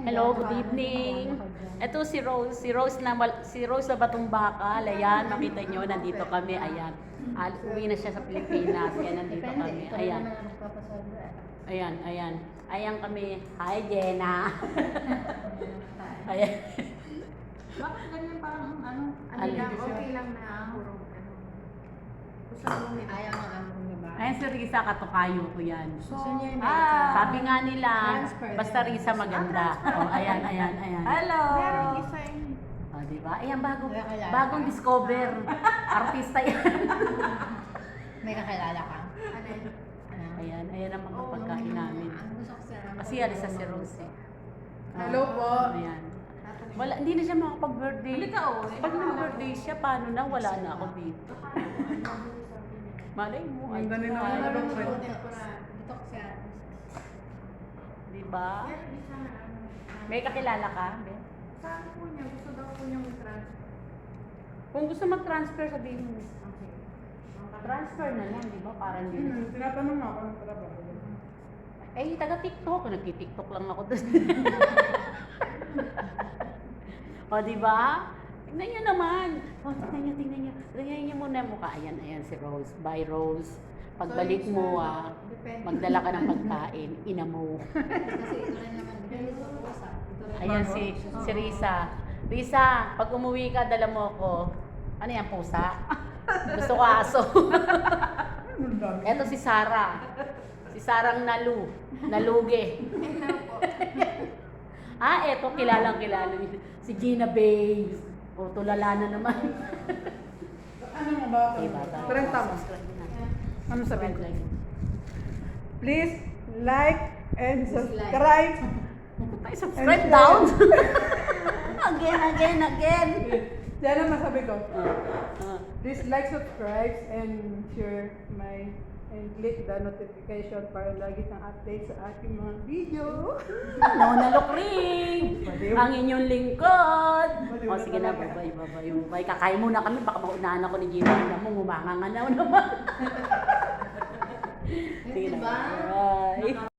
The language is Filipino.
Hello, good evening. Ito si Rose, si Rose na batong bakal. Ayan, makita nyo, nandito kami. Ayan. Uwi na siya sa Pilipinas. Kaya nandito kami. Ayan. Ayan. Ayan kami. Hi, Jenna. Ayan. Bakit ganyan parang ano? Okay lang na hurong ano. Gusto mo nila. Ayaw ng among diba? Ayan si Risa, katukayo ko yan. Gusto niya yung Sabi nga nila, Transfer. basta Risa maganda. Oh, ayan. Hello! Merong isa yun. Oh, diba? Ayan, May kakilala bagong ka? discover. Artista yan. May kakilala ka? Ano yun? Ayan ang mga pagkain namin. Ang gusto ko sa Kasi alisa si Rose eh. Hello po. Ayan. Wala, hindi na siya makapag-birthday. Halika, oh. Pag nag-birthday siya, paano na? Wala na ako dito. Malay mo. Ay, Ganda nila. ay, Ano Dito ko siya. diba? Meron isa na ano. May kakilala ka? Ben? Saan po niya? Gusto daw po niya mag-transfer. Kung gusto mag-transfer, sabihin mo. Okay. Transfer na lang, di ba? Parang yun. Tinatanong ako ng trabaho. Eh, taga-TikTok. Nagti-TikTok lang ako doon. O, di ba? Tingnan nyo naman. O, tingnan nyo. Tingnan nyo muna yung mukha. Ayan, si Rose. Bye, Rose. Pagbalik mo, magdala ka ng pagkain. Ina mo. Kasi ito rin naman. Depende sa pusa. Ito rin. Ayan, si Risa. Risa, pag umuwi ka, dala mo ako. Ano yan, pusa? Gusto ko aso. Eto si Sarah. Si Sarang Naluge. Eto, kilala. Si Gina Babes. O, tulala na naman. Ano nga ba? Diba? Parang tama. Subscribe na. Ano sabihin ko? Subscribe. Please like and subscribe. Ay, subscribe down. Again. Yan ang masabi ko. Ah. Please like, subscribe, and share and click the notification para lagi kang update sa aking mga video. Nalok ring! Ang inyong lingkod! Baliw O na sige na, talaga. bye. Kakain muna kami, baka maunahan ako ni Gina. Alam mo, ngumanga nga na naman. Sige na, Diba? bye.